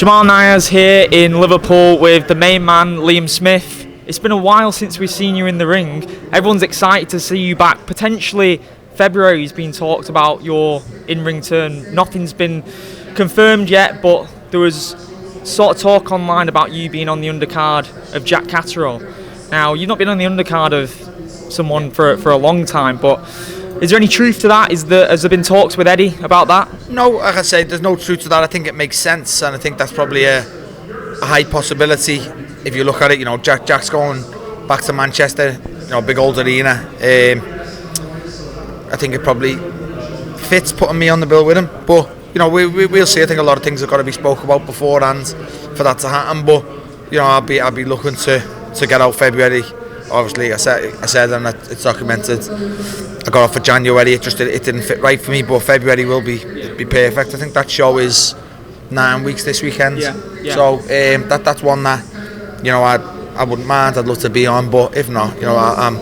Jamal Niaz here in Liverpool with the main man, Liam Smith. It's been a while since we've seen you in the ring. Everyone's excited to see you back. Potentially February's been talked about your in-ring turn. Nothing's been confirmed yet, but there was sort of talk online about you being on the undercard of Jack Catterall. Now, you've not been on the undercard of someone for a long time, but is there any truth to that? Has there been talks with Eddie about that? No, like I say, there's no truth to that. I think it makes sense, and I think that's probably a high possibility if you look at it. You know, Jack's going back to Manchester, you know, big old arena. I think it probably fits putting me on the bill with him, but you know, we'll see. I think a lot of things have got to be spoke about beforehand for that to happen. But you know, I'll be looking to get out February. Obviously, I said, and it's documented. I got off for January. It didn't fit right for me, but February will be perfect. I think that show is 9 weeks this weekend. Yeah. So that's one that, you know, I wouldn't mind. I'd love to be on, but if not, you know, I'm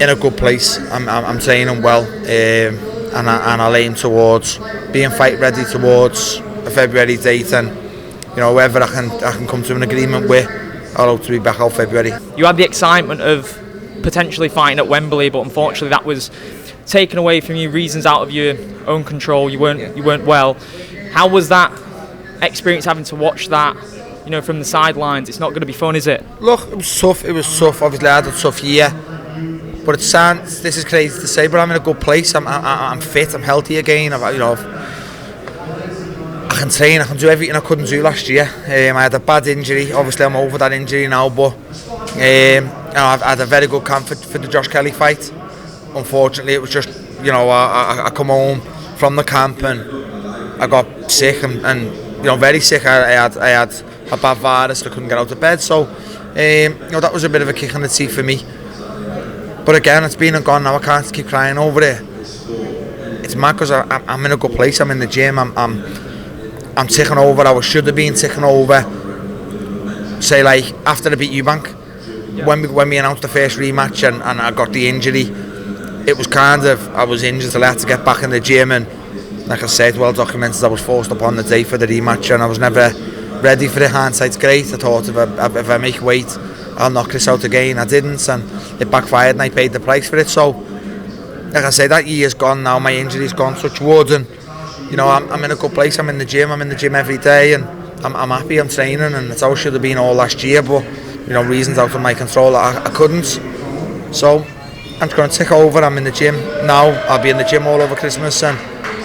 in a good place. I'm training well, and I'll aim towards being fight ready towards a February date, and you know, whoever I can come to an agreement with, I'll hope to be back out February. You had the excitement of potentially fighting at Wembley, but unfortunately that was taken away from you, reasons out of your own control. You weren't well. How was that experience, having to watch that, you know, from the sidelines? It's not going to be fun, is it? Look, it was tough. Obviously, I had a tough year, but it sounds, this is crazy to say, but I'm in a good place. I'm fit. I'm healthy again. I can train, I can do everything I couldn't do last year. I had a bad injury. Obviously, I'm over that injury now, but you know, I've had a very good camp for the Josh Kelly fight. Unfortunately, it was just, you know, I come home from the camp and I got sick and you know, very sick. I had a bad virus. I couldn't get out of bed, so you know, that was a bit of a kick in the teeth for me. But again, it's been and gone now. I can't keep crying over it. It's mad because I'm in a good place. I'm in the gym. I'm ticking over. I should have been ticking over. Say, like after I beat Eubank, when we announced the first rematch and I got the injury, it was kind of, I was injured till I had to get back in the gym, and like I said, well documented, I was forced upon the day for the rematch, and I was never ready for it. Hindsight's great. I thought if I make weight, I'll knock this out again. I didn't, and it backfired, and I paid the price for it. So, like I say, that year's gone now. My injury's gone, such wood, and you know, I'm in a good place. I'm in the gym every day, and I'm happy. I'm training, and it's how it should have been all last year, but you know, reasons out of my control, I couldn't. So I'm just going to tick over. I'm in the gym now. I'll be in the gym all over Christmas, and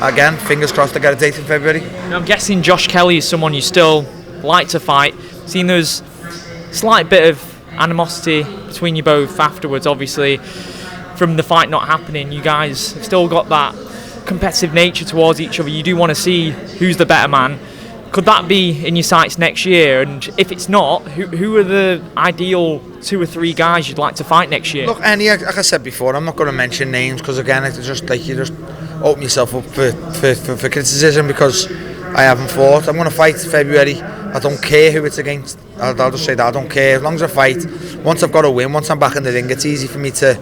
again, fingers crossed I get a date in February. Now, I'm guessing Josh Kelly is someone you still like to fight. Seeing there's slight bit of animosity between you both afterwards, obviously, from the fight not happening. You guys have still got that competitive nature towards each other. You do want to see who's the better man. Could that be in your sights next year? And if it's not, who are the ideal 2 or 3 guys you'd like to fight next year? Look, like I said before, I'm not going to mention names because again, it's just like you just open yourself up for criticism because I haven't fought. I'm going to fight February. I don't care who it's against. I'll just say that I don't care as long as I fight. Once I've got a win, once I'm back in the ring, it's easy for me to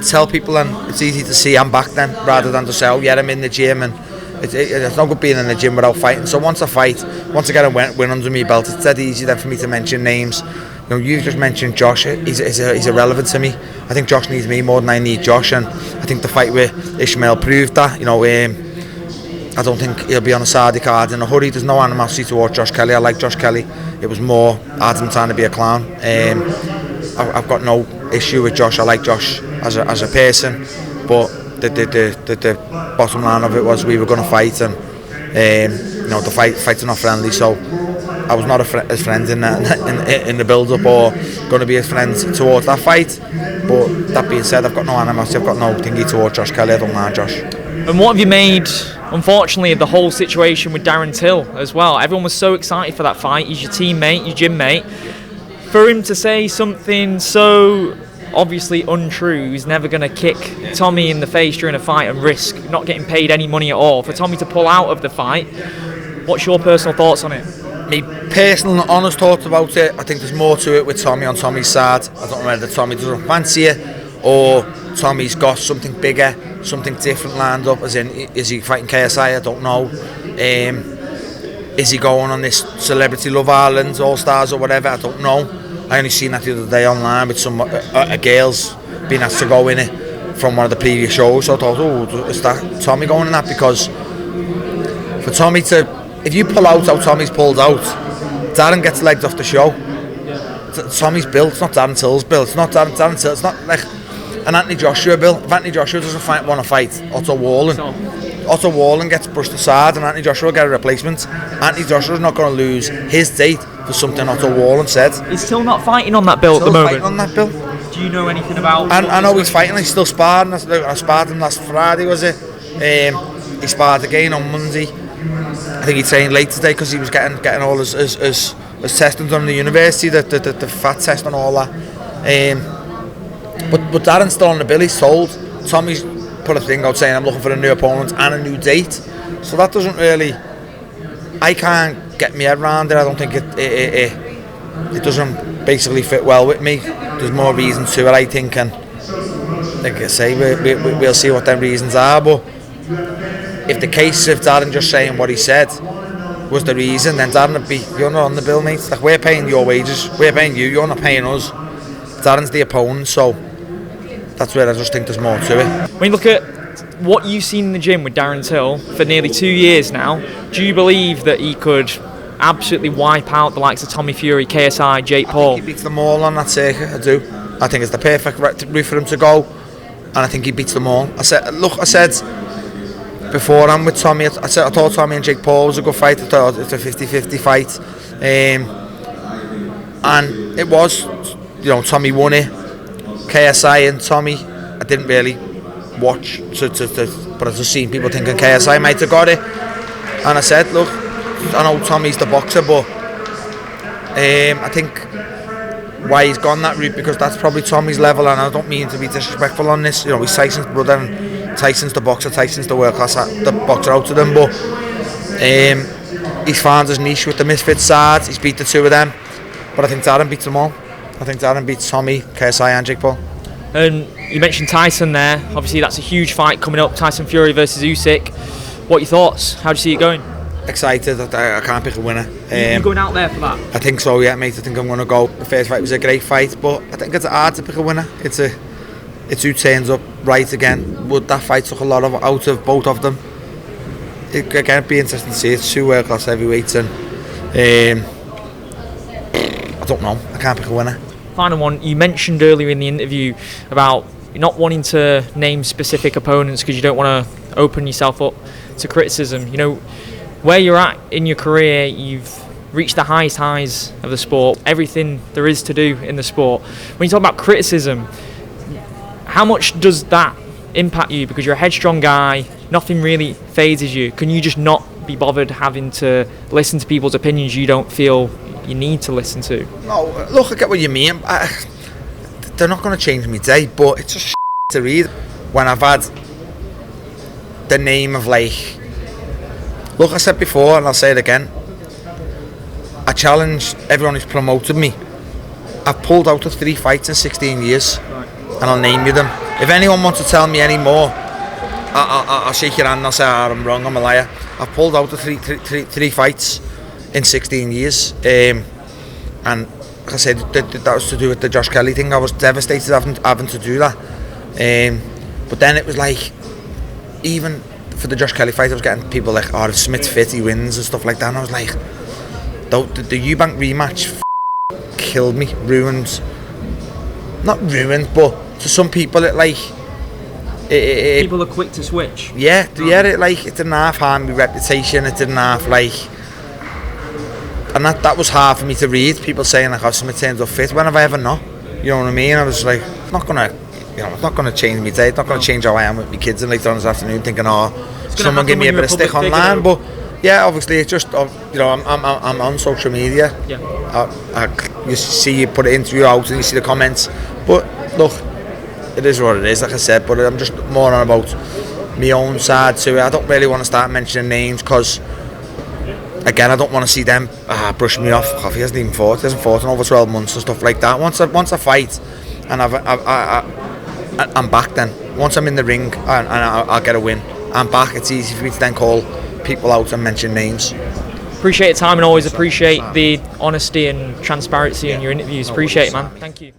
tell people, and it's easy to see I'm back then, rather than to say, oh yeah, I'm in the gym, and it's not good being in the gym without fighting. So once I fight, once I get a win under my belt, it's dead easy then for me to mention names. You know, you've just mentioned Josh. He's irrelevant to me. I think Josh needs me more than I need Josh, and I think the fight with Ishmael proved that. You know, I don't think he'll be on a Saudi card in a hurry. There's no animosity towards Josh Kelly. I like Josh Kelly. It was more Adam trying to be a clown. I've got no issue with Josh. I like Josh as a person, but the bottom line of it was we were going to fight, and you know, the fights are not friendly, so I was not a friend in the build-up or going to be a friend towards that fight. But that being said, I've got no animosity. I've got no thingy towards Josh Kelly. I don't mind Josh. And what have you made, unfortunately, of the whole situation with Darren Till as well? Everyone was so excited for that fight. He's your teammate, your gym mate. For him to say something so obviously untrue, he's never going to kick Tommy in the face during a fight and risk not getting paid any money at all. For Tommy to pull out of the fight, what's your personal thoughts on it? My personal and honest thoughts about it, I think there's more to it with Tommy on Tommy's side. I don't know whether Tommy doesn't fancy it or Tommy's got something bigger, something different lined up, as in, is he fighting KSI? I don't know. is he going on this Celebrity Love Island, All Stars or whatever? I don't know. I only seen that the other day online with some girls being asked to go in it from one of the previous shows. So I thought, oh, is that Tommy going in that? Because for Tommy to, if you pull out how Tommy's pulled out, Darren gets legged off the show. Tommy's built, it's not Darren Till's built. It's not Darren Till, it's not like an Anthony Joshua built. If Anthony Joshua doesn't want to fight Otto Wallen gets brushed aside and Anthony Joshua will get a replacement. Anthony Joshua's not going to lose his date for something Otto Wallen said. He's still not fighting on that belt at the moment. Fighting on that belt. Do you know anything about? I know he's fighting. He's still sparring. I sparred him last Friday, was it? He sparred again on Monday. I think he trained late today because he was getting all his testing done in the university, the fat test and all that. But Darren's still on the bill. He's told. Tommy's put a thing out saying I'm looking for a new opponent and a new date. So that doesn't really. I can't get my head around it. I don't think it doesn't basically fit well with me. There's more reasons to it, I think, and like I say, we'll see what them reasons are. But if the case of Darren just saying what he said was the reason, then Darren would be, you're not on the bill, mate. Like, we're paying your wages, we're paying you, you're not paying us. Darren's the opponent, so that's where I just think there's more to it. When you look at what you've seen in the gym with Darren Till for nearly 2 years now, do you believe that he could absolutely wipe out the likes of Tommy Fury, KSI, Jake Paul? I think he beats them all on that circuit, I do. I think it's the perfect route for him to go, and I think he beats them all. I said before I'm with Tommy, I thought Tommy and Jake Paul was a good fight. I thought it's a 50-50 fight, and it was, Tommy won it. KSI and Tommy, I didn't really watch, but I just seen people thinking KSI might have got it, and I said, look, I know Tommy's the boxer, but I think why he's gone that route, because that's probably Tommy's level, and I don't mean to be disrespectful on this. He's Tyson's brother, and Tyson's the boxer, Tyson's the world class the boxer out of them, but he's found his niche with the misfit sides. He's beat the two of them, but I think Darren beats them all. I think Darren beats Tommy, KSI and Jake Paul. And you mentioned Tyson there. Obviously that's a huge fight coming up, Tyson Fury versus Usyk. What are your thoughts? How do you see it going? Excited. I can't pick a winner. You're going out there for that? I think so, yeah, mate. I think I'm going to go. The first fight was a great fight, but I think it's hard to pick a winner. It's who turns up right again. Would that fight took a lot out of both of them? It'd be interesting to see. It's two world class heavyweights, and I don't know. I can't pick a winner. Final one. You mentioned earlier in the interview about not wanting to name specific opponents because you don't want to open yourself up to criticism. Where you're at in your career, you've reached the highest highs of the sport, everything there is to do in the sport. When you talk about criticism, how much does that impact you? Because you're a headstrong guy, nothing really phases you. Can you just not be bothered having to listen to people's opinions you don't feel you need to listen to? No, look, I get what you mean. They're not going to change my day, but it's just to read when I've had the name of, like, look, I said before and I'll say it again, I challenge everyone who's promoted me. I've pulled out of 3 fights in 16 years, and I'll name you them. If anyone wants to tell me any more, I'll shake your hand and I'll say, I'm wrong, I'm a liar. I've pulled out of three fights in 16 years, and like I said, that was to do with the Josh Kelly thing. I was devastated having to do that, but then it was like, even for the Josh Kelly fight, I was getting people like, if Smith's fit, he wins and stuff like that, and I was like, the Eubank rematch killed me, not ruined, but to some people it like, people are quick to switch. Yeah, it didn't half harm my reputation, it didn't half and that was hard for me to read, people saying like, Smith turns up fit, when have I ever not? You know what I mean? I was like, it's not gonna change my day, it's not gonna change how I am with my kids and later on this afternoon thinking, someone give me a bit of stick online, but yeah, obviously it's just, I'm on social media. Yeah. You see, you put an interview out and you see the comments, but look, it is what it is, like I said, but I'm just more on about my own side to it. I don't really want to start mentioning names because, again, I don't want to see them brushing me off. He hasn't even fought. He hasn't fought in over 12 months and stuff like that. Once I fight and I'm back then. Once I'm in the ring and I'll get a win, I'm back. It's easy for me to then call people out and mention names. Appreciate your time and always appreciate the honesty and transparency in your interviews. Appreciate it, man. Thank you.